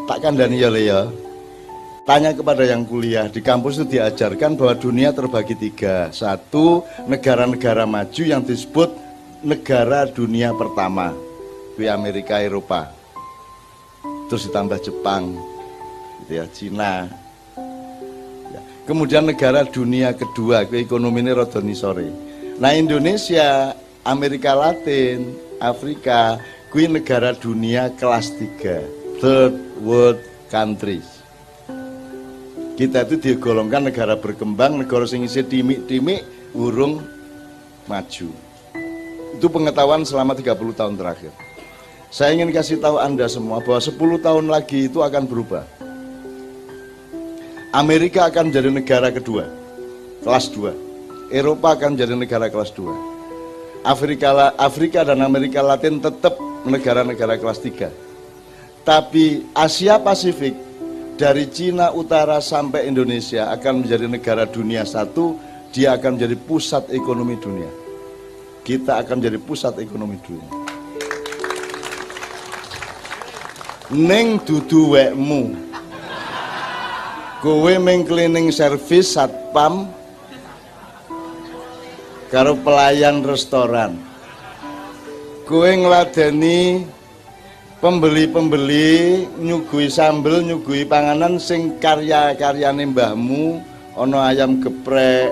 Tak kandani ya Le ya. Tanya kepada yang kuliah, di kampus itu diajarkan bahwa dunia terbagi 3. 1, negara-negara maju yang disebut negara dunia pertama, di Amerika, Eropa. Terus ditambah Jepang, gitu ya, Cina. Ya. Kemudian negara dunia kedua, ekonomi ini rodoni sore. Nah Indonesia, Amerika Latin, Afrika, kui negara dunia kelas 3, third world countries. Kita itu digolongkan negara berkembang, negara sing isih timik-timik urung maju. Itu pengetahuan selama 30 tahun terakhir. Saya ingin kasih tahu Anda semua bahwa 10 tahun lagi itu akan berubah. Amerika akan menjadi negara kedua, kelas 2. Eropa akan menjadi negara kelas 2. Afrika dan Amerika Latin tetap negara-negara kelas 3. Tapi Asia Pasifik dari Cina Utara sampai Indonesia akan menjadi negara dunia 1, dia akan menjadi pusat ekonomi dunia. Kita akan menjadi pusat ekonomi dunia. Neng dudu wekmu. Kowe meng cleaning service satpam karo pelayan restoran. Kowe ngladeni pembeli-pembeli nyugui sambel, nyugui panganan sing karya-karyane mbahmu, ana ayam geprek,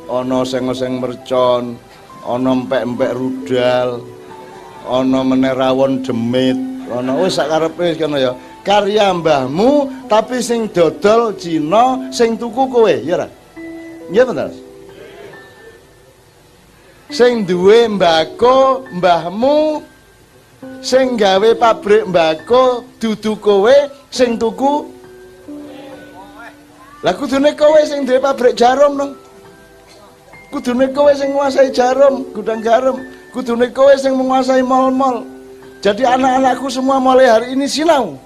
ana oseng-oseng mercon, ana empek-empek rudal, ana meneh rawon demit, ana wis sak karepe kono ya. Karya mbahmu tapi sing dodol Cina, sing tuku kowe, ya ora? Nggih bener. Sing duwe mbako mbahmu, sing gawe pabrik mbako dudu kowe, sing tuku. Lah kudune kowe sing duwe pabrik jarum dong. Kudune kowe sing nguasai jarum, gudang garam. Kudune kowe sing menguasai mal-mal. Jadi anak-anakku semua mulai hari ini sinau.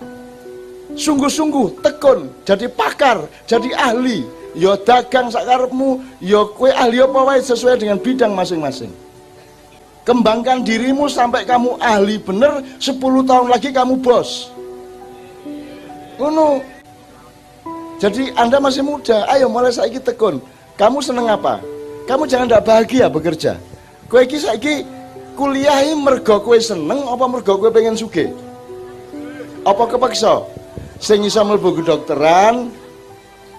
Sungguh-sungguh tekun, jadi pakar, jadi ahli. Ya dagang sakarepmu, ya kowe ahli apa wae sesuai dengan bidang masing-masing. Kembangkan dirimu sampai kamu ahli bener, 10 tahun lagi kamu bos. Ngono. Jadi Anda masih muda, ayo mulai saiki tekun. Kamu seneng apa? Kamu jangan ndak bahagia bekerja. Kowe iki saiki kuliahi mergo kowe seneng apa mergo kowe pengen sugih? Apa kepaksa? Sing iso mlebu kedokteran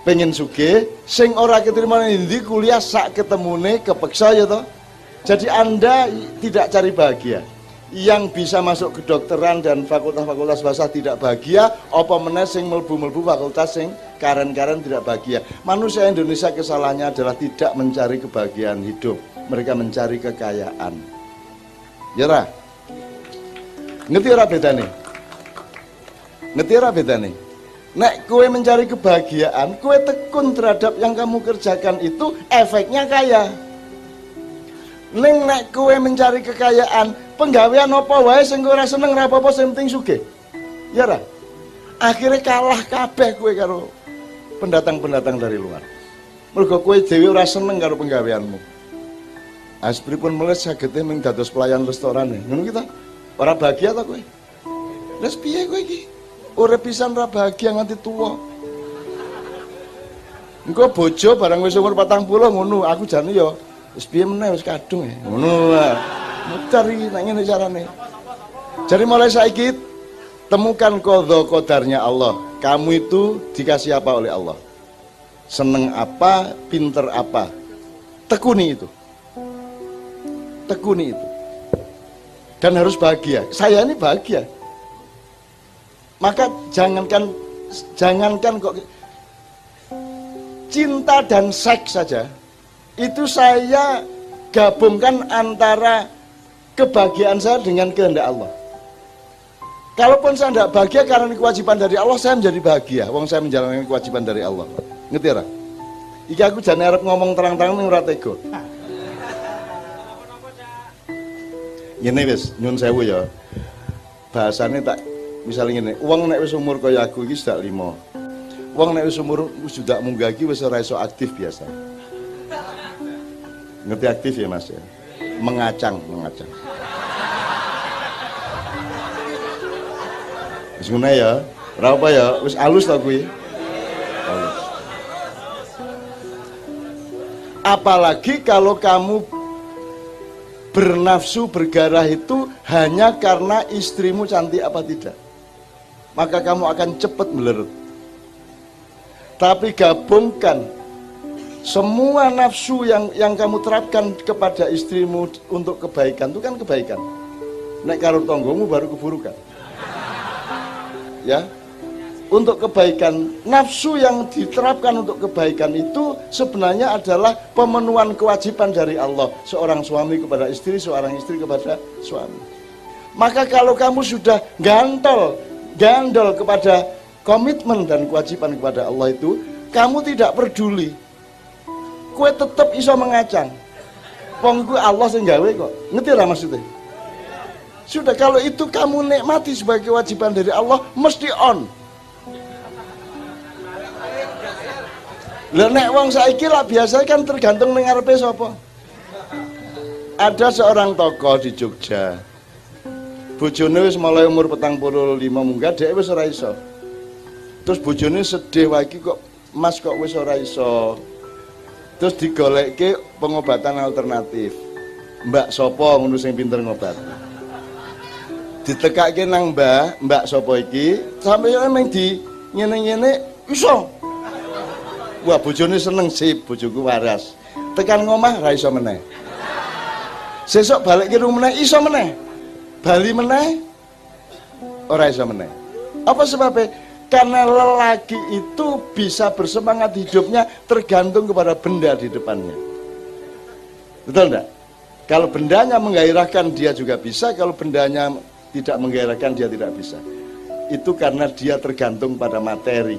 pengen sugih, sing ora keterima ndi kuliah sak ketemune kepeksa ya toh. Jadi Anda tidak cari bahagia. Yang bisa masuk kedokteran dan fakultas-fakultas bahasa tidak bahagia, apa meneh sing mlebu-mlebu fakultas sing karen-karen tidak bahagia. Manusia Indonesia kesalahannya adalah tidak mencari kebahagiaan hidup, mereka mencari kekayaan. Ya ora? Ngerti ora bedane? Ngerti ora bedane? Nek kowe mencari kebahagiaan, kowe tekun terhadap yang kamu kerjakan itu efeknya kaya. Ning nek kowe mencari kekayaan, penggawean apa wae sing ora seneng ora apa-apa sing penting sugih. Ya ora? Akhirnya kalah kabeh kowe karo pendatang-pendatang dari luar. Mergo kowe dhewe ora seneng karo penggaweanmu. Aspripun mulai sagete mung dados pelayan restoran. Ngono kita. Ora bahagia ta kowe? Wis piye kowe iki? Urip pisan ora bahagia nganti tuwa. Engko bojo barang wis umur 40 ngono, aku jane ya wis piye meneh wis kadung ya. Ngono lah. Mutar iki nek ngene carane. Jadi mulai saiki temukan qadha qadarnya Allah. Kamu itu dikasih apa oleh Allah? Seneng apa, pinter apa? Tekuni itu. Tekuni itu. Dan harus bahagia. Saya ini bahagia. Maka jangankan kok cinta dan seks saja. Itu saya gabungkan antara kebahagiaan saya dengan kehendak Allah. Kalaupun saya tidak bahagia karena ini kewajiban dari Allah, saya menjadi bahagia. Wong saya menjalankan kewajiban dari Allah. Ngerti ora? Iki aku jane arep ngomong terang-terang ning ora tega. Ngene wis, nyun sewu ya. Bahasane tak misalnya ngene, wong nek wis umur kaya aku iki sudah 5. Wong nek wis umur sudah munggah iki wis ora iso aktif biasa. Ngerti aktif ya Mas ya? Mengacang. Wis ngene ya, Ora apa ya, wis alus ta kuwi. Alus. Apalagi kalau kamu bernafsu bergarah itu hanya karena istrimu cantik apa tidak, maka kamu akan cepat melerut. Tapi gabungkan semua nafsu yang kamu terapkan kepada istrimu untuk kebaikan, itu kan kebaikan. Nek karo tonggomu baru keburukan. Ya, untuk kebaikan, nafsu yang diterapkan untuk kebaikan itu sebenarnya adalah pemenuhan kewajiban dari Allah, seorang suami kepada istri, seorang istri kepada suami. Maka kalau kamu sudah gandol kepada komitmen dan kewajiban kepada Allah itu, kamu tidak peduli, kue tetap iso mengacang. Wong ku Allah sing gawe kok. Ngerti lah maksudnya? Sudah, kalau itu kamu nikmati sebagai kewajiban dari Allah, mesti on. Lah nek wong saiki lah biasa kan tergantung ning ngarepe sapa. Ada seorang tokoh di Jogja. Bojone wis mulai umur 45 munggah, dhek wis ora iso. Terus bojone sedih lagi, kok Mas kok wis ora iso. Terus digolekke pengobatan alternatif. Mbak sapa ngono sing pinter ngobat. Ditekake nang mbak sapa iki, sampe emang di ngene-ngene iso. Wah, bojone seneng, sip, bojoku waras. Tekan ngomah ra iso meneh. Sesuk balik ke rumah iso meneh. Bali meneh ora iso meneh. Apa sebabnya? Karena lelaki itu bisa bersemangat hidupnya tergantung kepada benda di depannya. Betul enggak? Kalau bendanya menggairahkan dia juga bisa, kalau bendanya tidak menggairahkan dia tidak bisa. Itu karena dia tergantung pada materi.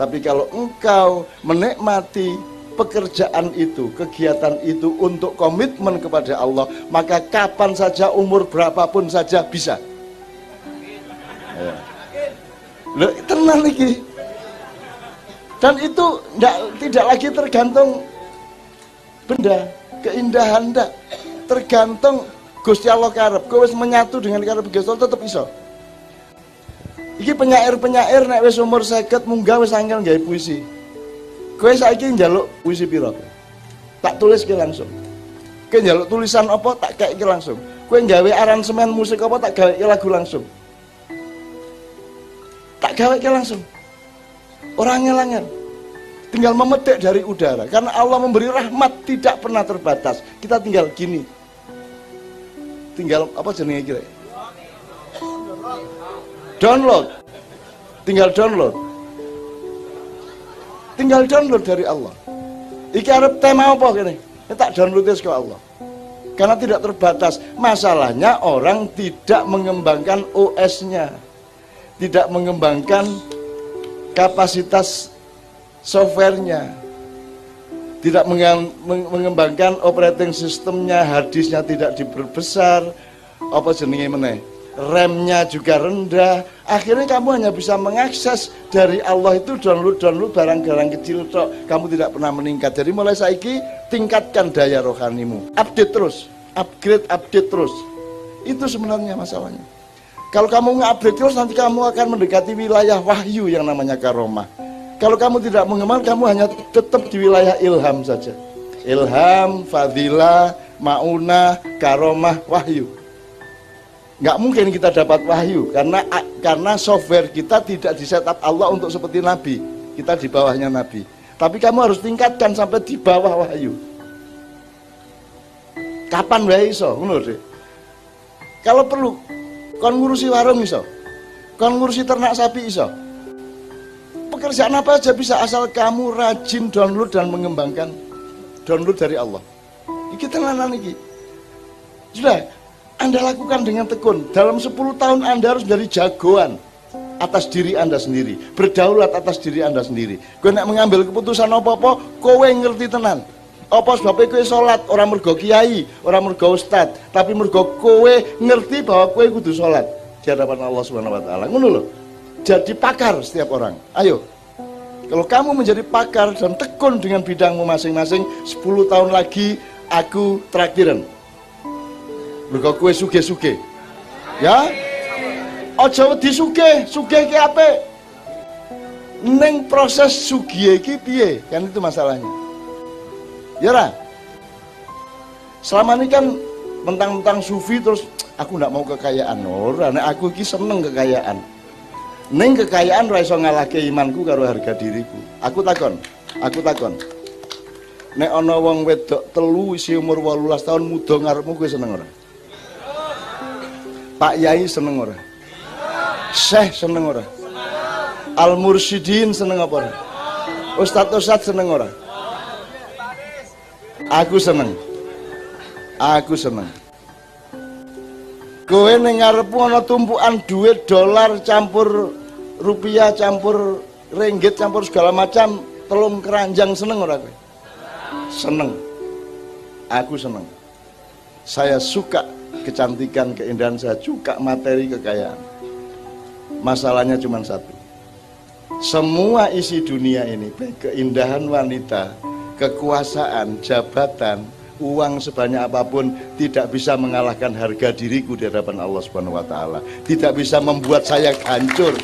Tapi kalau engkau menikmati pekerjaan itu, kegiatan itu untuk komitmen kepada Allah, maka kapan saja, umur berapapun saja bisa. Ya. Loh, tenang lagi. Dan itu tidak lagi tergantung benda, keindahan ndak. Tergantung Gusti Allah karep. Kowe wis menyatu dengan karep Gusti Allah tetep iso. Iki penyair-penyair nek wis umur 50 munggah wis angel gawe puisi. Kowe saiki njaluk puisi pira? Tak tulis ke langsung. Kowe njaluk tulisan apa tak kaeke langsung. Kowe gawe aransemen musik apa tak gawe lagu langsung. Tak gawe langsung. Orang angel-angel. Tinggal memetik dari udara. Karena Allah memberi rahmat tidak pernah terbatas. Kita tinggal gini. Tinggal apa jenenge kira? Download. Tinggal download. Tinggal download dari Allah. Iki arep tema apa kene? Tak download ke Allah. Karena tidak terbatas. Masalahnya orang tidak mengembangkan OS-nya. Tidak mengembangkan kapasitas softwarenya, tidak mengembangkan operating sistemnya, harddisknya tidak diperbesar, apa jenenge meneh, RAM-nya juga rendah. Akhirnya kamu hanya bisa mengakses dari Allah itu download barang-barang kecil tok. Kamu tidak pernah meningkat. Jadi mulai saiki tingkatkan daya rohanimu, update terus, upgrade terus. Itu sebenarnya masalahnya. Kalau kamu nge-upgrade terus, nanti kamu akan mendekati wilayah wahyu yang namanya karomah. Kalau kamu tidak mengembang, kamu hanya tetap di wilayah ilham saja. Ilham, fadilah, maunah, karomah, wahyu. Nggak mungkin kita dapat wahyu, karena software kita tidak di-setup Allah untuk seperti Nabi. Kita di bawahnya Nabi. Tapi kamu harus tingkatkan sampai di bawah wahyu. Kapan wae iso, ngono deh. Kalau perlu, kon ngurusi warung iso, kon ngurusi ternak sapi iso. Pekerjaan apa aja bisa asal kamu rajin download dan mengembangkan download dari Allah. Iki tenanan iki. Sudah, Anda lakukan dengan tekun. Dalam 10 tahun Anda harus dari jagoan atas diri Anda sendiri, berdaulat atas diri Anda sendiri. Kowe nek mengambil keputusan apa-apa, kowe ngerti tenan. Apa sebabnya kowe sholat, orang mergo kiai, orang mergo ustad, tapi mergo kowe ngerti bahwa kowe kudu sholat di hadapan Allah Subhanahu wa taala. Ngono lho. Jadi pakar setiap orang. Ayo. Kalau kamu menjadi pakar dan tekun dengan bidangmu masing-masing, 10 tahun lagi aku traktiran. Mergo kowe sugih-sugih. Ya? Aja wedi sugih ki apik. Neng proses sugih iki piye? Kan itu masalahnya. Ya ra? Selama ini kan mentang-mentang sufi terus aku ndak mau kekayaan. Ora, nek aku iki seneng kekayaan. Neng kekayaan ora iso ngalahke imanku karo harga diriku. Aku takon. Nek ana wong wedok telu isi umur 18 tahun muda ngarepmu kowe seneng ora? Pak Yai seneng ora? Syekh seneng ora? Al Mursyidin seneng apa ora? Ustadz seneng ora? Aku seneng. Kowe ning ngarepmu ana tumpukan duit dolar campur rupiah campur ringgit campur segala macam telung keranjang seneng ora kowe? Seneng. Aku seneng. Saya suka kecantikan, keindahan, saya suka materi, kekayaan. Masalahnya cuma satu. Semua isi dunia ini, baik keindahan wanita, kekuasaan, jabatan, uang sebanyak apapun tidak bisa mengalahkan harga diriku di hadapan Allah Subhanahu wa taala. Tidak bisa membuat saya hancur.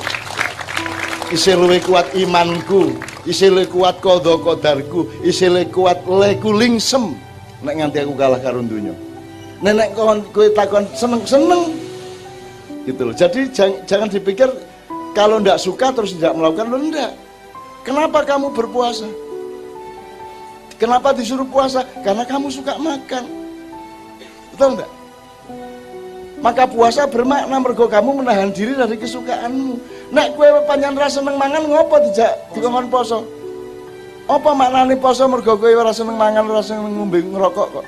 Isih luwih kuat imanku, isih luwih kuat qadha qadarku, isih luwih kuat leku lingsem nek nganti aku kalah karo donya. Nek kowe takon seneng gitu loh. Jadi jangan dipikir kalau ndak suka terus tidak melakukan. Loh, enggak. Kenapa kamu berpuasa? Kenapa disuruh puasa? Karena kamu suka makan. Betul enggak? Maka puasa bermakna mergo kamu menahan diri dari kesukaanmu. Nek kowe pancen ra seneng mangan ngopo dijak dikongkon poso? Apa maknane poso mergo kowe ora seneng mangan, ora seneng ngombe ngerokok kok?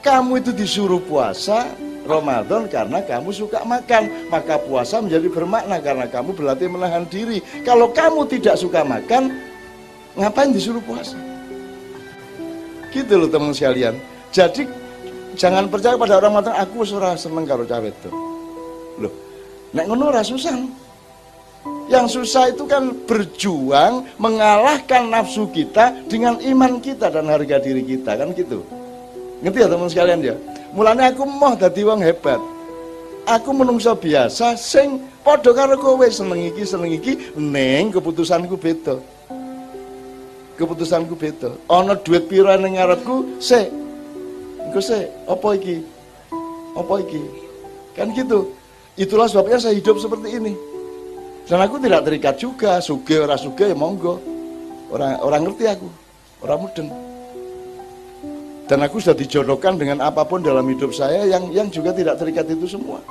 Kamu itu disuruh puasa Ramadan karena kamu suka makan, maka puasa menjadi bermakna karena kamu berlatih menahan diri. Kalau kamu tidak suka makan, ngapain disuruh puasa? Gitu loh teman sekalian. Jadi jangan percaya pada orang mengatakan aku ora seneng karo cah wedok. Loh, nek ngono ora susah. Yang susah itu kan berjuang mengalahkan nafsu kita dengan iman kita dan harga diri kita, kan gitu. Ngerti ya teman sekalian ya? Mulanya aku mau dadi wong hebat. Aku menungso biasa sing padha karo kowe seneng iki ning keputusanku beda. Ana duit pira ning ngarepku, engko apa iki? Kan gitu. Itulah sebabnya saya hidup seperti ini. Dan aku tidak terikat juga, sugih ora sugih ya monggo. Orang ngerti aku, orang mudeng. Dan aku sudah dijodohkan dengan apapun dalam hidup saya yang juga tidak terikat itu semua.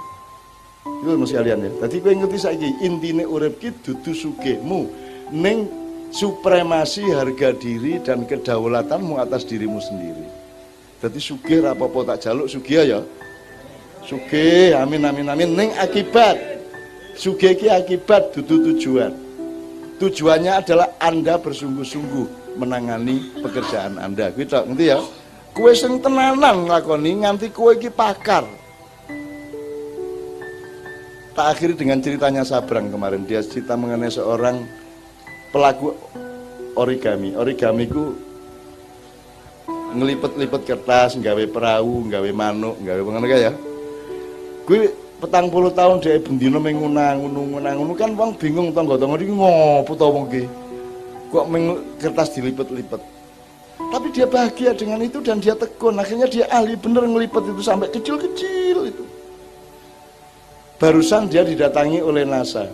Itu mas kalian ya. Tadi gue ngerti saiki intine urip ki dudu sugihmu, ning supremasi harga diri dan kedaulatanmu atas dirimu sendiri. Jadi sugih ra apa-apa tak jaluk sugih ya. Sugih, amin. Ning akibat. Sugih ki akibat dudu tujuan. Tujuannya adalah Anda bersungguh-sungguh menangani pekerjaan Anda. Kuwi tok, ngerti ya? Kowe sing tenanan nglakoni nganti kowe iki pakar. Tak akhiri dengan ceritanya Sabrang kemarin. Dia cerita mengenai seorang pelaku origami. Origami ku ngelipet-lipet kertas, nggawe perahu, nggawe manuk, nggawe ngono ya. Kuwi 40 tahun dia bendina mengunang kan wong bingung tangga-tangga iki ngopo to wong iki. Kok kertas dilipet-lipet. Tapi dia bahagia dengan itu dan dia tekun. Akhirnya dia ahli bener ngelipet itu sampai kecil-kecil itu. Barusan dia didatangi oleh NASA.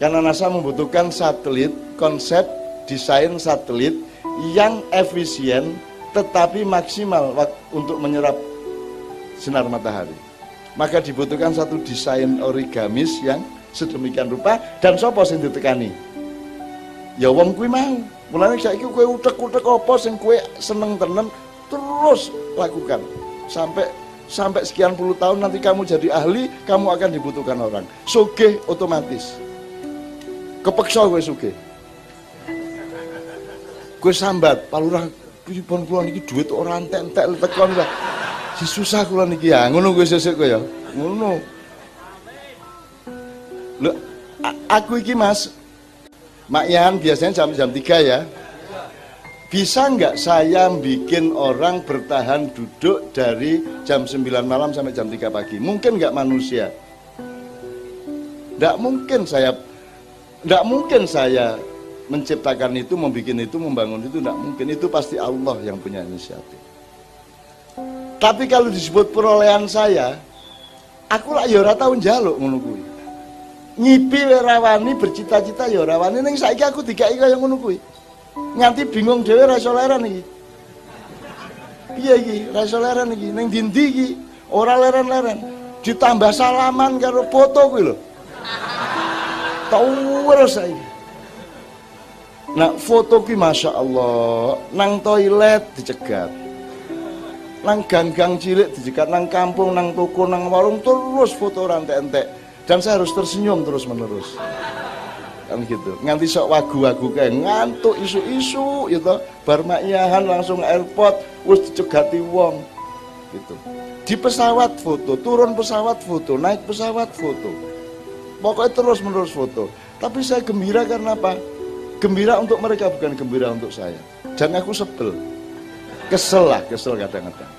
Karena NASA membutuhkan satelit, konsep desain satelit yang efisien tetapi maksimal untuk menyerap sinar matahari. Maka dibutuhkan satu desain origamis yang sedemikian rupa dan sapa sing ditekani? Ya wong kuwi mau. Mulane saiki kowe utek-utek apa sing kowe seneng tenan terus lakukan. Sampai sekian puluh tahun nanti kamu jadi ahli, kamu akan dibutuhkan orang. Sugih otomatis. Kepeksa kowe sugih. Kowe sambat, palurah pripun kula niki dhuwit ora entek-entek tekon lah. Susah kula niki ya, ngono kowe sesuk kowe ya. Ngono. Lho, aku iki Mas Mak Yan biasanya jam 3 ya. Bisa nggak saya bikin orang bertahan duduk dari jam 9 malam sampai jam 3 pagi? Mungkin nggak manusia? Nggak mungkin saya Tidak mungkin saya menciptakan itu, membuat itu, membangun itu, tidak mungkin. Itu pasti Allah yang punya inisiatif. Tapi kalau disebut perolehan saya, aku lah ya ora tau njaluk ngono kuwi. Ngipi ora wani, bercita-cita ya ora wani, ning saiki aku dikai kaya ngono kuwi. Nganti bingung dhewe ra iso leren iki. Piye iki? Ra iso leren iki. Ning ndi iki? Ora leren-leren. Ditambah salaman karo foto kuwi lho. Terus saiki. Nah, foto kuwi Masya Allah, nang toilet dicegat. Nang gang-gang cilik dicegat, nang kampung, nang toko, nang warung terus foto rantek-entek. Dan saya harus tersenyum terus-menerus. Kan gitu, nganti sok wagu-wagu kayak ngantuk isu-isu gitu, bar makiyahan langsung airport wis dicegati wong gitu. Di pesawat foto, turun pesawat foto, naik pesawat foto, pokoknya terus-menerus foto. Tapi saya gembira karena apa? Gembira untuk mereka, bukan gembira untuk saya. Dan aku sebel, kesel kadang-kadang.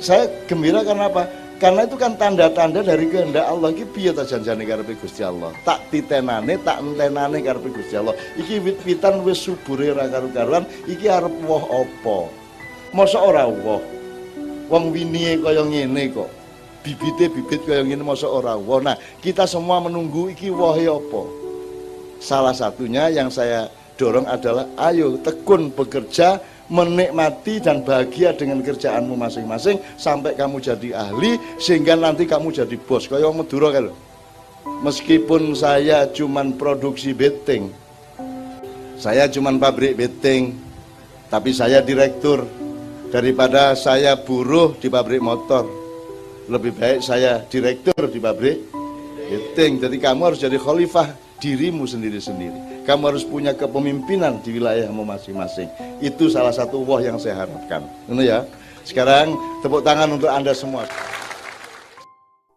Saya gembira karena apa? Karena itu kan tanda-tanda dari kehendak Allah. Iki piye ta janjane karepe Gusti Allah. Tak titenane, tak entenane karepe Gusti Allah. Iki wit-witan wis subure ra karu-karuan, iki arep woh apa? Mosok ora woh. Wong winihe kaya ngene kok. Bibite bibit kaya ngene mosok ora woh. Nah, kita semua menunggu iki wohe apa. Salah satunya yang saya dorong adalah ayo tekun bekerja, menikmati dan bahagia dengan kerjaanmu masing-masing sampai kamu jadi ahli, sehingga nanti kamu jadi bos. Kayak orang Madura kan. Meskipun saya cuman produksi beting, saya cuman pabrik beting, tapi saya direktur. Daripada saya buruh di pabrik motor, lebih baik saya direktur di pabrik beting. Jadi kamu harus jadi khalifah dirimu sendiri-sendiri. Kamu harus punya kepemimpinan di wilayahmu masing-masing. Itu salah satu wah yang saya harapkan. Ini ya. Sekarang tepuk tangan untuk Anda semua.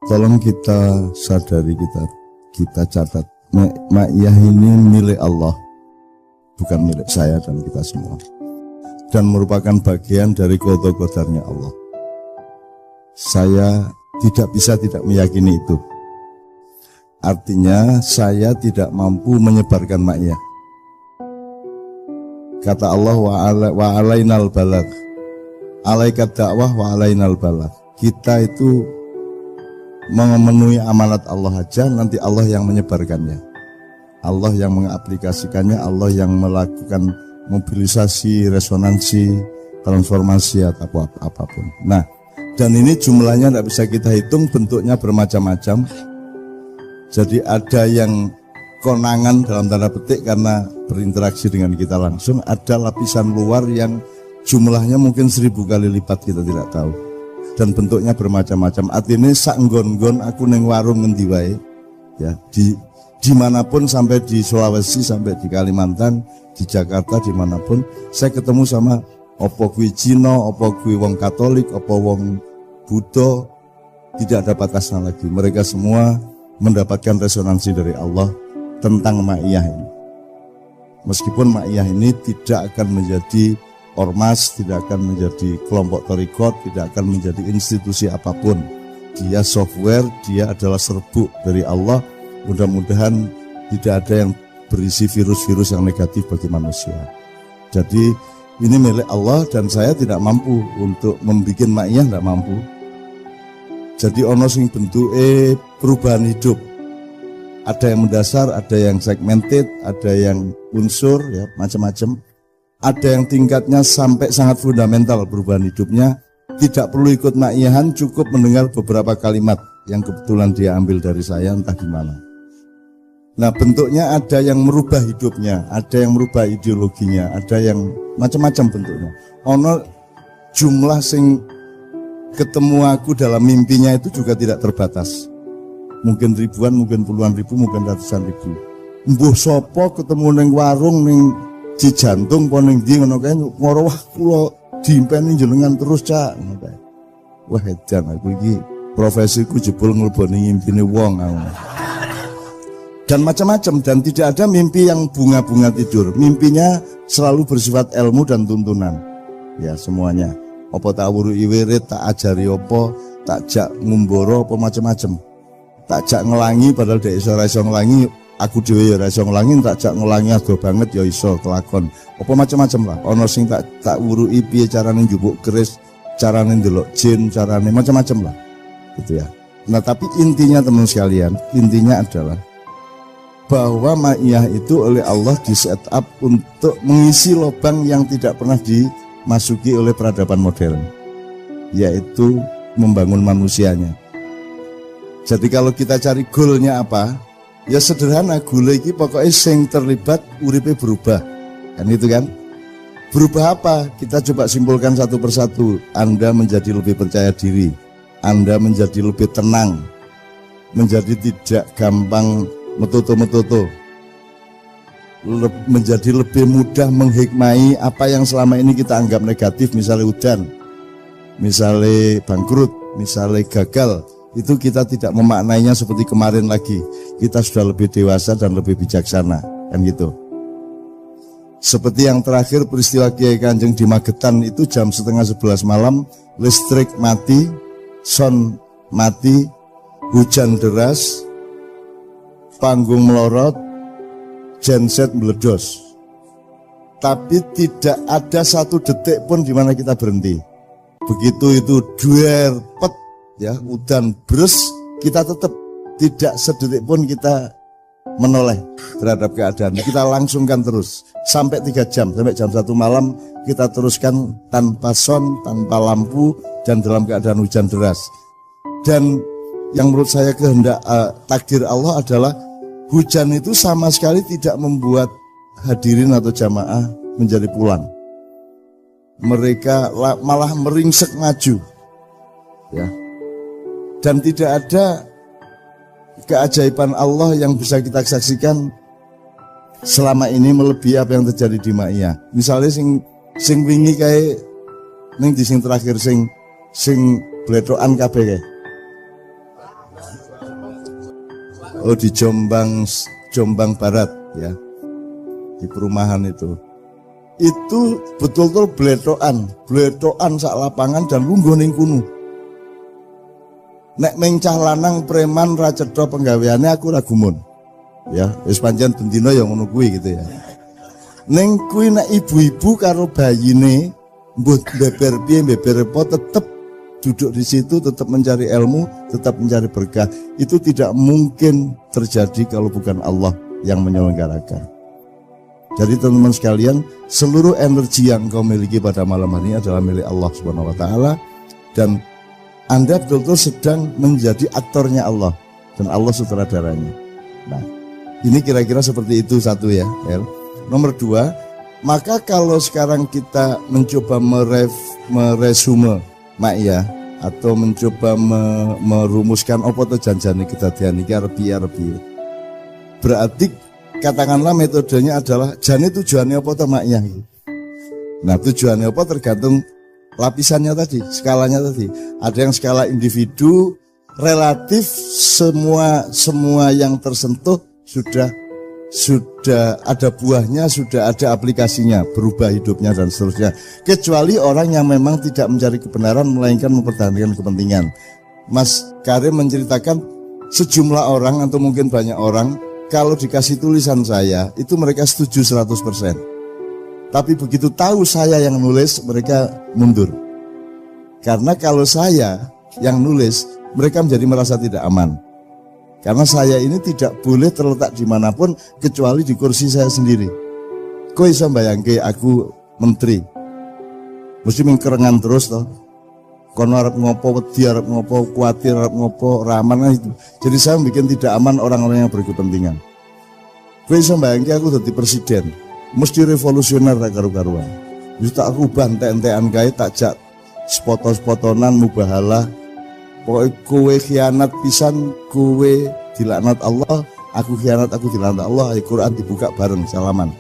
Tolong kita sadari, kita catat, Ma'iyah ini milik Allah, bukan milik saya dan kita semua. Dan merupakan bagian dari qada-qadarnya Allah. Saya tidak bisa tidak meyakini itu. Artinya saya tidak mampu menyebarkan Ma'iyah. Kata Allah wa alainal balagh. Alaikat dakwah wa alainal balagh. Kita itu memenuhi amanat Allah aja, nanti Allah yang menyebarkannya. Allah yang mengaplikasikannya, Allah yang melakukan mobilisasi, resonansi, transformasi atau apapun. Nah, dan ini jumlahnya tidak bisa kita hitung, bentuknya bermacam-macam. Jadi ada yang konangan dalam tanda petik karena berinteraksi dengan kita langsung, ada lapisan luar yang jumlahnya mungkin 1000 kali lipat kita tidak tahu. Dan bentuknya bermacam-macam. Artinya sak nggon-nggon aku neng warung ngendi wae, ya, dimanapun, sampai di Sulawesi, sampai di Kalimantan, di Jakarta, dimanapun saya ketemu sama opo kuwi Cina, opo kuwi wong Katolik, opo wong Buddha, tidak ada batasnya lagi. Mereka semua mendapatkan resonansi dari Allah tentang Ma'iyah ini. Meskipun Ma'iyah ini tidak akan menjadi ormas, tidak akan menjadi kelompok tarikot, tidak akan menjadi institusi apapun. Dia software, dia adalah serbuk dari Allah. Mudah-mudahan tidak ada yang berisi virus-virus yang negatif bagi manusia. Jadi ini milik Allah dan saya tidak mampu untuk membuat Ma'iyah, tidak mampu. Jadi ono sing bentuke perubahan hidup. Ada yang mendasar, ada yang segmented, ada yang unsur, ya, macam-macam. Ada yang tingkatnya sampai sangat fundamental perubahan hidupnya. Tidak perlu ikut Ma'iyahan, cukup mendengar beberapa kalimat yang kebetulan dia ambil dari saya entah gimana. Nah, bentuknya ada yang merubah hidupnya, ada yang merubah ideologinya, ada yang macam-macam bentuknya. Ono jumlah sing ketemu aku dalam mimpinya itu juga tidak terbatas. Mungkin ribuan, mungkin puluhan ribu, mungkin ratusan ribu. Mbuh sopo ketemu neng warung, neng Cijantung, po neng di ngono kae ngoro, wah kula diimpeni jenengan terus cak. Wah edan aku iki profesiku jebul ngleboni ngimpine wong aku. Dan macam-macam, dan tidak ada mimpi yang bunga-bunga tidur. Mimpinya selalu bersifat ilmu dan tuntunan. Ya semuanya. Apa tak wuruki wirid, tak ajari apa, tak jak ngumbara apa macam-macam. Tak jak ngelangi padahal dek iso ngelangi, aku dhewe ya ora iso ngulangi, tak jak ngulangi ado banget ya iso kelakon. Apa macam-macam lah. Ono sing tak wuruki piye carane njupuk keris, carane ndelok jin, carane macam-macam lah. Gitu ya. Nah, tapi intinya teman sekalian, intinya adalah bahwa ma'iyah itu oleh Allah di set up untuk mengisi lubang yang tidak pernah dimasuki oleh peradaban modern, yaitu membangun manusianya. Jadi kalau kita cari goalnya apa, ya sederhana, goal ini pokoknya sing terlibat uripe berubah, kan itu kan? Berubah apa? Kita coba simpulkan satu persatu. Anda menjadi lebih percaya diri, Anda menjadi lebih tenang, menjadi tidak gampang metoto-metoto, menjadi lebih mudah menghikmai apa yang selama ini kita anggap negatif, misalnya udan, misalnya bangkrut, misalnya gagal, itu kita tidak memaknainya seperti kemarin lagi. Kita sudah lebih dewasa dan lebih bijaksana, kan gitu. Seperti yang terakhir peristiwa Kiai Kanjeng di Magetan itu jam 10:30 malam, listrik mati, sound mati, hujan deras, panggung melorot, genset meledos. Tapi tidak ada satu detik pun di mana kita berhenti. Begitu itu duer pet ya, udan bres, kita tetap tidak sedetik pun kita menoleh terhadap keadaan. Kita langsungkan terus sampai 3 jam, sampai jam 1 malam kita teruskan tanpa sound, tanpa lampu, dan dalam keadaan hujan deras. Dan yang menurut saya kehendak takdir Allah adalah hujan itu sama sekali tidak membuat hadirin atau jamaah menjadi pulang. Mereka malah meringsek maju, ya. Dan tidak ada keajaiban Allah yang bisa kita saksikan selama ini melebihi apa yang terjadi di Ma'iyah. Misalnya sing wingi kayak ning di sing terakhir sing bletokan kabeh kae. Oh, di Jombang Barat ya, di perumahan itu betul-betul bletokan sak lapangan dan lungguh ning kuno. Nek mencah lanang preman ra cetha penggaweane aku ra gumun. Ya, wis pancen bendina ya ngono kuwi gitu ya. Ning kuwi nek ibu-ibu karo bayine mbuh beber piye beber apa tetep duduk di situ, tetap mencari ilmu, tetap mencari berkah. Itu tidak mungkin terjadi kalau bukan Allah yang menyelenggarakan. Jadi teman-teman sekalian, seluruh energi yang kau miliki pada malam hari ini adalah milik Allah Subhanahu wa taala, dan Anda betul-betul sedang menjadi aktornya Allah dan Allah sutradaranya. Nah, ini kira-kira seperti itu satu ya, El. Nomor 2, maka kalau sekarang kita mencoba meresume Ma'iyah atau mencoba merumuskan apa to janjane kedadian iki arep piye. Berarti katakanlah metodenya adalah jane tujuannya apa to Ma'iyah iki. Nah, tujuannya apa tergantung lapisannya tadi, skalanya tadi. Ada yang skala individu, relatif semua yang tersentuh sudah ada buahnya, sudah ada aplikasinya, berubah hidupnya dan seterusnya. Kecuali orang yang memang tidak mencari kebenaran melainkan mempertahankan kepentingan. Mas Karim menceritakan sejumlah orang atau mungkin banyak orang kalau dikasih tulisan saya itu mereka setuju 100%. Tapi begitu tahu saya yang nulis mereka mundur. Karena kalau saya yang nulis mereka menjadi merasa tidak aman. Karena saya ini tidak boleh terletak dimanapun kecuali di kursi saya sendiri. Kok bisa bayangke aku menteri mesti mengkerengan terus toh. Kono arep ngopo, wedi arep ngopo, kuatir arep ngopo, raman itu. Jadi saya bikin tidak aman orang-orang yang berkepentingan. Kok bisa bayangke aku jadi presiden, mesti revolusioner karu-karuan. Justru aku ubah entek-entekan kae, tak jak spot-spotonan mubahalah. Pokoknya kowe khianat pisan, kowe dilaknat Allah, aku khianat, aku dilaknat Allah. Al-Quran dibuka bareng, salaman.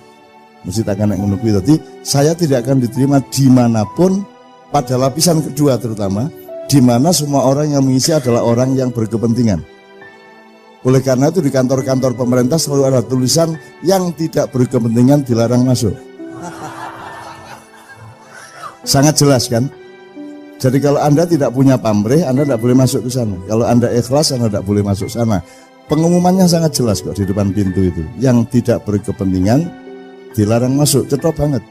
Mesti takkan ngono kuwi. Dadi saya tidak akan diterima dimanapun, pada lapisan kedua terutama, di mana semua orang yang mengisi adalah orang yang berkepentingan. Oleh karena itu di kantor-kantor pemerintah selalu ada tulisan yang tidak berkepentingan dilarang masuk. Sangat jelas kan? Jadi kalau Anda tidak punya pamrih, Anda tidak boleh masuk ke sana. Kalau Anda ikhlas, Anda tidak boleh masuk sana. Pengumumannya sangat jelas kok di depan pintu itu. Yang tidak berkepentingan dilarang masuk, cetok banget.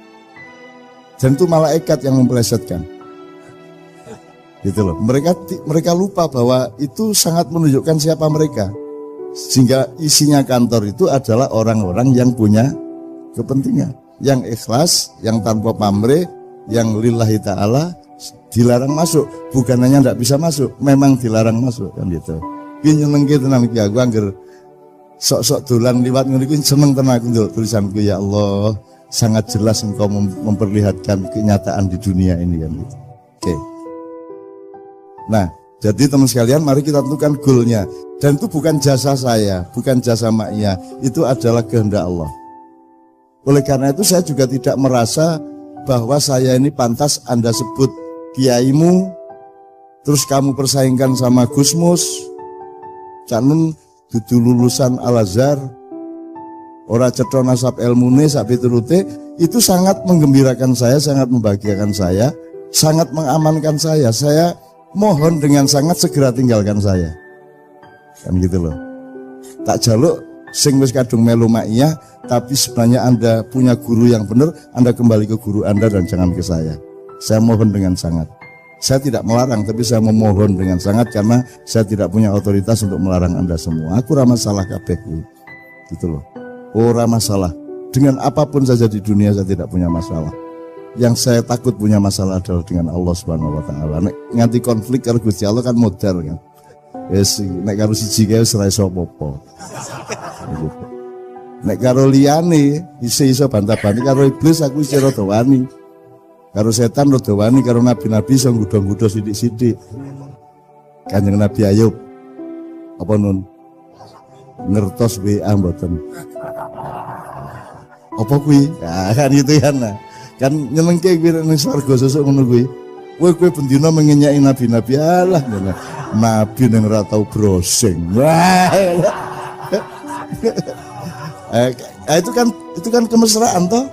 Dan itu malaikat yang mempelesetkan. Gitu loh. Mereka lupa bahwa itu sangat menunjukkan siapa mereka. Sehingga isinya kantor itu adalah orang-orang yang punya kepentingan, yang ikhlas, yang tanpa pamrih, yang lillahi ta'ala, dilarang masuk. Bukan hanya tidak bisa masuk, memang dilarang masuk kan gitu. Ini nyenengke tenan iki aku angger sok-sok dolan liwat ngono iki seneng tenan aku ndelok tulisanku, ya Allah, sangat jelas engkau memperlihatkan kenyataan di dunia ini kan gitu. Oke. Nah, jadi teman sekalian, mari kita tentukan goalnya. Dan itu bukan jasa saya, bukan jasa Ma'iyah, itu adalah kehendak Allah. Oleh karena itu saya juga tidak merasa bahwa saya ini pantas Anda sebut kiaimu, terus kamu persaingkan sama Gusmus, Canun dudu lulusan Al-Azhar, ora cetha nasab ilmune sak piturute, itu sangat menggembirakan saya, sangat membahagiakan saya, sangat mengamankan saya. Saya mohon dengan sangat segera tinggalkan saya. Kan gitu loh. Tak jaluk sing wis kadung melu Ma'iyah, tapi sebenarnya Anda punya guru yang benar, Anda kembali ke guru Anda dan jangan ke saya. Saya mohon dengan sangat. Saya tidak melarang, tapi saya memohon dengan sangat karena saya tidak punya otoritas untuk melarang Anda semua. Aku ramah salah kabeh gitu loh. Ora masalah. Dengan apapun saja di dunia saya tidak punya masalah. Yang saya takut punya masalah adalah dengan Allah Subhanahu wa taala. Nek nganti konflik karo Gusti Allah kan modal kan. Wis nek karo siji kae wis ora iso apa-apa. Nek karo liyane iso bantah-banti, karo iblis aku wis rada wani. Karo setan rada wani, karo nabi-nabi iso nggodho-nggodho sithik-sithik. Kanjeng Nabi Ayub apa nun ngertos WA mboten. Apa kuwi? Ya, kan gitu kan. Nah. Kan nyenengke kuwi ning swarga sesuk ngono kuwi. Kowe bendina mengenyaki nabi-nabi, alah nabi ning ora tau browsing. Wah. Itu kan kemesraan toh?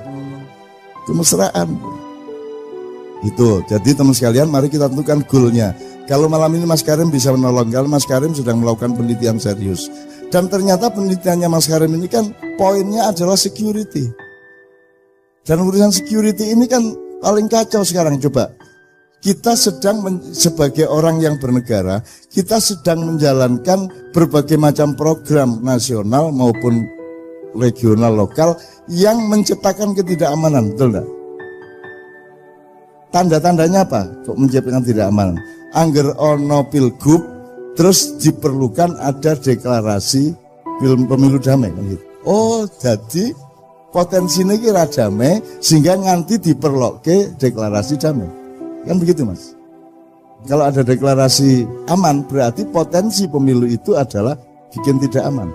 Kemesraan. Itu. Jadi teman sekalian, mari kita tentukan goalnya. Kalau malam ini Mas Karim bisa menolong, kalau Mas Karim sedang melakukan penelitian serius. Dan ternyata penelitiannya Mas Karim ini kan poinnya adalah security. Dan urusan security ini kan paling kacau sekarang. Coba, kita sedang sebagai orang yang bernegara, kita sedang menjalankan berbagai macam program nasional maupun regional lokal yang menciptakan ketidakamanan, betul enggak? Tanda-tandanya apa? Kok menciptakan tidak aman? Angger ono pilgub, terus diperlukan ada deklarasi pemilu damai. Gitu. Oh, jadi potensinya kira damai, sehingga nanti diperloke deklarasi damai. Kan begitu Mas? Kalau ada deklarasi aman, berarti potensi pemilu itu adalah bikin tidak aman.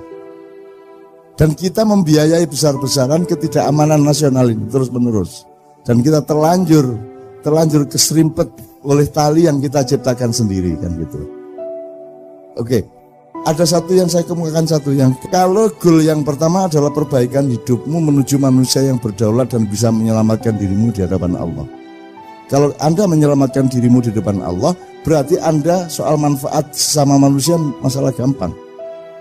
Dan kita membiayai besar-besaran ketidakamanan nasional ini terus-menerus. Dan kita terlanjur keserimpet oleh tali yang kita ciptakan sendiri kan gitu. Oke, ada satu yang saya kemukakan, satu yang kalau goal yang pertama adalah perbaikan hidupmu menuju manusia yang berdaulat dan bisa menyelamatkan dirimu di hadapan Allah. Kalau Anda menyelamatkan dirimu di depan Allah, berarti Anda soal manfaat sama manusia masalah gampang.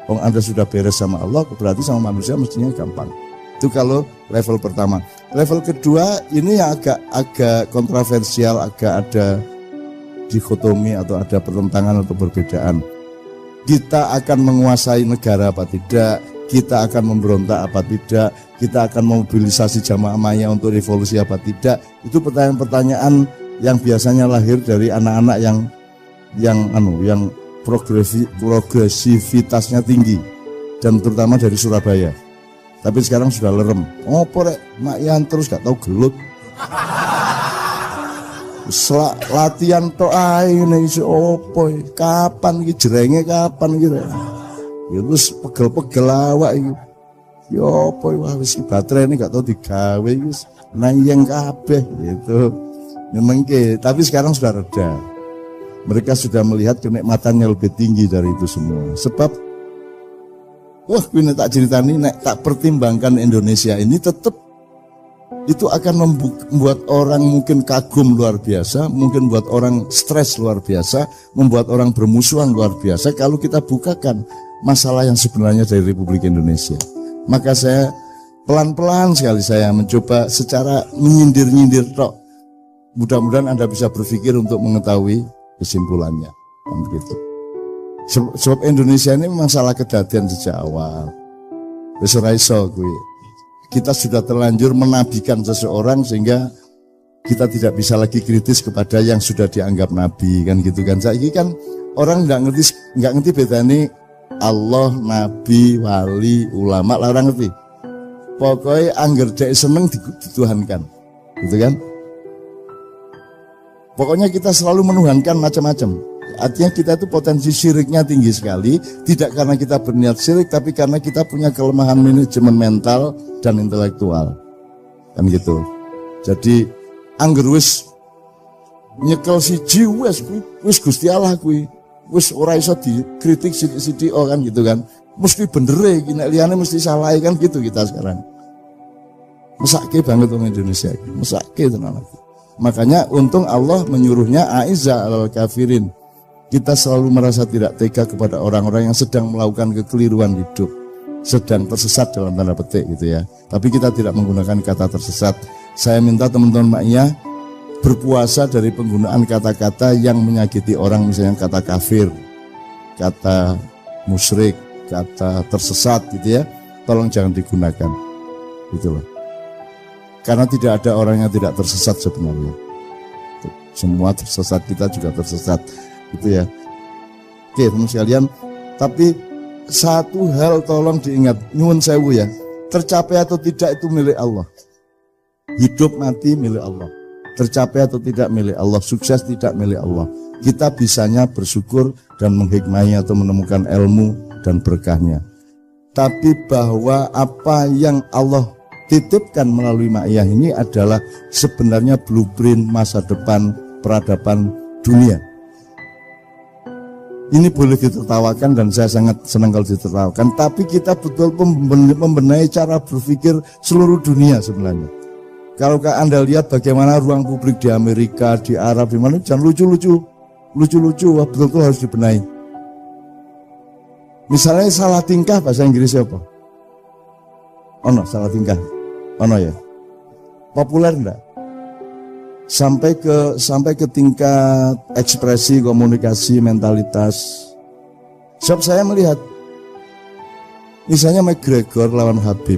Kalau Anda sudah beres sama Allah, berarti sama manusia mestinya gampang. Itu kalau level pertama. Level kedua ini yang agak kontroversial, agak ada dikotomi atau ada pertentangan atau perbedaan. Kita akan menguasai negara apa tidak, kita akan memberontak apa tidak, kita akan memobilisasi jamaah maya untuk revolusi apa tidak. Itu pertanyaan-pertanyaan yang biasanya lahir dari anak-anak yang progresivitasnya tinggi, dan terutama dari Surabaya. Tapi sekarang sudah lerem. Ngopo rek Ma'iyah terus gak tahu gelut. Latihan tok ae ngene iki opo? Kapan iki jerenge kapan iki? Ya terus pegel-pegel awak iki. Ya opo wis baterai ini gak tahu digawe iki nayeng kabeh gitu. Nyenengke, tapi sekarang sudah reda. Mereka sudah melihat kenikmatannya lebih tinggi dari itu semua. Sebab wah, ini tak ceritani, nek tak pertimbangkan Indonesia ini tetap itu akan membuat orang mungkin kagum luar biasa, mungkin buat orang stres luar biasa, membuat orang bermusuhan luar biasa kalau kita bukakan masalah yang sebenarnya dari Republik Indonesia. Maka saya pelan-pelan sekali saya mencoba secara menyindir-nyindir tok. Mudah-mudahan Anda bisa berpikir untuk mengetahui kesimpulannya. Begitu. Sebab Indonesia ini memang salah kedadian sejak awal. Wis ora iso kuwi. Kita sudah terlanjur menabikan seseorang sehingga kita tidak bisa lagi kritis kepada yang sudah dianggap nabi kan gitu kan. Saiki kan orang nggak ngerti bedane Allah, nabi, wali, ulama lah orang ngerti. Pokoknya angger dek seneng dituhankan. Gitu kan? Pokoknya kita selalu menuhankan macam-macam. Artinya kita itu potensi syiriknya tinggi sekali, tidak karena kita berniat syirik, tapi karena kita punya kelemahan manajemen mental dan intelektual, kan gitu. Jadi angger wis nyekel siji wis Gusti Allah kuwi, wis ora iso dikritik sithik-sithik kan gitu kan. Mesti bener iki, nek liyane mesti salah kan gitu kita sekarang. Mesake banget orang Indonesia, mesake tenan. Makanya untung Allah menyuruhnya aiza alal kafirin. Kita selalu merasa tidak tega kepada orang-orang yang sedang melakukan kekeliruan hidup, sedang tersesat dalam tanda petik gitu ya. Tapi kita tidak menggunakan kata tersesat. Saya minta teman-teman maknya berpuasa dari penggunaan kata-kata yang menyakiti orang, misalnya kata kafir, kata musyrik, kata tersesat gitu ya. Tolong jangan digunakan, gitu loh. Karena tidak ada orang yang tidak tersesat sebenarnya. Semua tersesat, kita juga tersesat. Gitu ya. Oke teman sekalian, tapi satu hal tolong diingat, nyuwun sewu ya, tercapai atau tidak itu milik Allah. Hidup mati milik Allah, tercapai atau tidak milik Allah, sukses tidak milik Allah. Kita bisanya bersyukur dan menghikmati atau menemukan ilmu dan berkahnya. Tapi bahwa apa yang Allah titipkan melalui Ma'iyah ini adalah sebenarnya blueprint masa depan peradaban dunia. Ini boleh ditertawakan dan saya sangat senang kalau ditertawakan, tapi kita betul membenahi cara berpikir seluruh dunia sebenarnya. Kalau Anda lihat bagaimana ruang publik di Amerika, di Arab, di mana, jangan lucu-lucu, wah betul-betul harus dibenahi. Misalnya salah tingkah bahasa Inggris apa? Ono salah tingkah, ono ya. Populer enggak? Sampai ke tingkat ekspresi, komunikasi, mentalitas. Sebab saya melihat misalnya McGregor lawan Habib,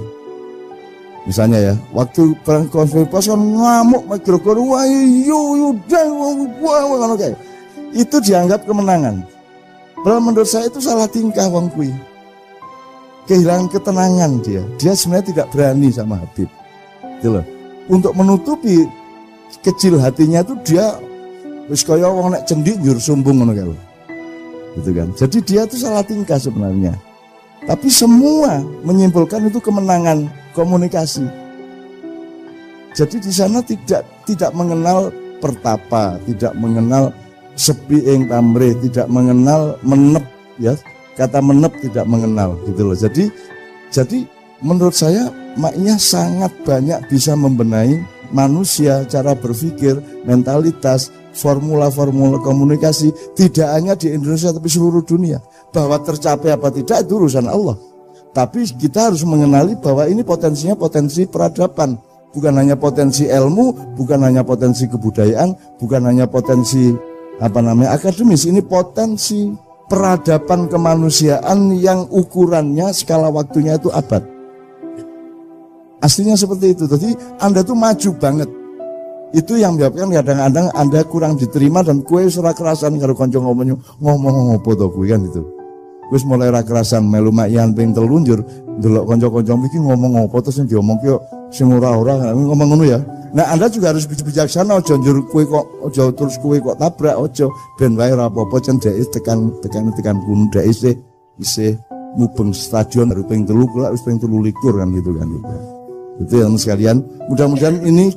misalnya ya, waktu perang konfirmasi kan ngamuk McGregor, wah kayak itu dianggap kemenangan. Padahal menurut saya itu salah tingkah wong kui, kehilangan ketenangan dia sebenarnya tidak berani sama Habib, gitu loh. Untuk menutupi kecil hatinya itu dia wis kaya wong nek cendik njur sumbung ngono kae. Gitu kan. Jadi dia itu salah tingkah sebenarnya. Tapi semua menyimpulkan itu kemenangan komunikasi. Jadi di sana tidak mengenal pertapa, tidak mengenal sepi ing tamre, tidak mengenal menep ya. Kata menep tidak mengenal gitu loh. Jadi menurut saya Ma'iyah sangat banyak bisa membenahi manusia, cara berpikir, mentalitas, formula-formula komunikasi, tidak hanya di Indonesia tapi seluruh dunia. Bahwa tercapai apa tidak itu urusan Allah. Tapi kita harus mengenali bahwa ini potensinya potensi peradaban, bukan hanya potensi ilmu, bukan hanya potensi kebudayaan, bukan hanya potensi akademis, ini potensi peradaban kemanusiaan yang ukurannya skala waktunya itu abad. Aslinya seperti itu. Jadi Anda tuh maju banget. Itu yang menyebabkan kadang-kadang Anda kurang diterima dan kue ora kerasan karo kanca ngomong apa to kuwi kan gitu. Wis mulai ra kerasan melu Ma'iyah ping telunjur ndelok kanca-kanca iki ngomong apa terus sing diomong ki sing ora-ora ngomong ngono ya. Nah Anda juga harus bijaksana, aja njur kue kok aja terus kue kok tabrak aja ben wae ora apa-apa cendek tekan gunung dek isih mubeng stadion baru ping 3 kula wis ping 23 kan gitu kan gitu. Itu ya teman sekalian, mudah-mudahan ini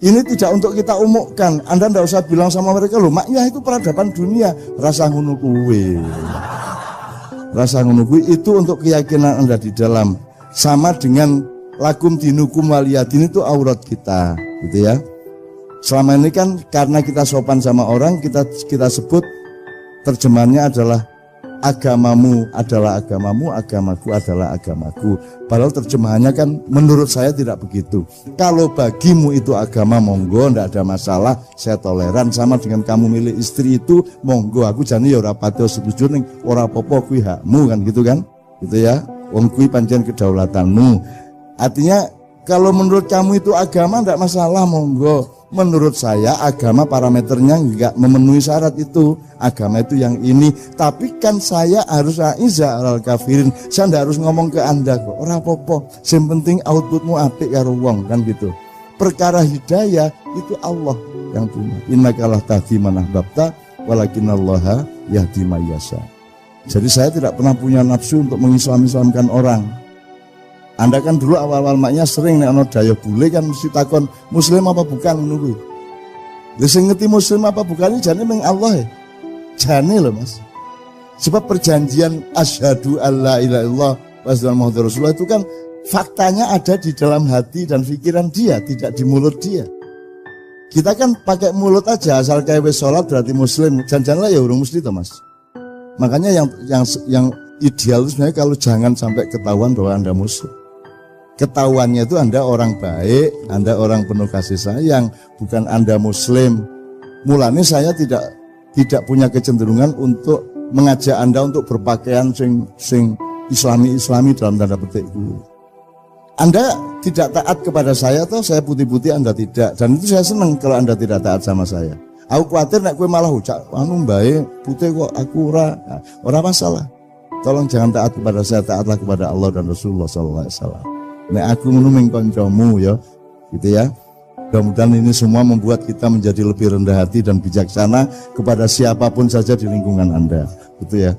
tidak untuk kita umumkan. Anda tidak usah bilang sama mereka loh, Ma'iyah itu peradaban dunia. Rasa ngono kuwi. Rasa ngono kuwi itu untuk keyakinan Anda di dalam. Sama dengan lakum dinukum waliyadin itu aurat kita, gitu ya. Selama ini kan karena kita sopan sama orang, kita sebut terjemahannya adalah agamamu adalah agamamu, agamaku adalah agamaku. Padahal terjemahannya kan menurut saya tidak begitu. Kalau bagimu itu agama, monggo, ndak ada masalah, saya toleran. Sama dengan kamu milih istri itu, monggo, aku jane ya ora pati setuju ning ora apa-apa kuwi hakmu kan gitu kan. Gitu ya. Wong kuwi pancen kedaulatanmu. Artinya kalau menurut kamu itu agama ndak masalah, monggo. Menurut saya agama parameternya enggak memenuhi syarat itu. Agama itu yang ini. Tapi kan saya harus aiza alal kafirin. Saya enggak harus ngomong ke Anda kok. Ora apa-apa. Yang penting outputmu apik karo wong kan gitu. Perkara hidayah itu Allah yang punya. Innaka la tahdi man ahbabta walakinallaha yahdi may yasha. Jadi saya tidak pernah punya nafsu untuk mengislam-islamkan orang. Anda kan dulu awal-awal maknya sering nek ana daya bule kan mesti takon muslim apa bukan ngono. Lha sing ngerti muslim apa bukan jane meng Allah ya. Jane lho Mas. Sebab perjanjian asyhadu alla ilaha illallah wa asyhadu anna muhammadar rasulullah itu kan faktanya ada di dalam hati dan pikiran dia, tidak di mulut dia. Kita kan pakai mulut aja asal kayak wis salat berarti muslim. Jangan-jangan ya urung mesti to Mas. Makanya yang ideal itu sebenarnya kalau jangan sampai ketahuan bahwa Anda muslim. Ketahuannya itu Anda orang baik, Anda orang penuh kasih sayang, bukan Anda muslim. Mulanya saya tidak punya kecenderungan untuk mengajak Anda untuk berpakaian sing islami dalam tanda petik. Anda tidak taat kepada saya atau saya putih-putih Anda tidak. Dan itu saya senang kalau Anda tidak taat sama saya. Aku khawatir nek kowe malah ucap anu baik, putih kok aku ora masalah. Tolong jangan taat kepada saya, taatlah kepada Allah dan Rasulullah sallallahu alaihi wasallam. Nek aku ngono ming kancamu ya, gitu ya. Mudah-mudahan ini semua membuat kita menjadi lebih rendah hati dan bijaksana kepada siapapun saja di lingkungan Anda, gitu ya.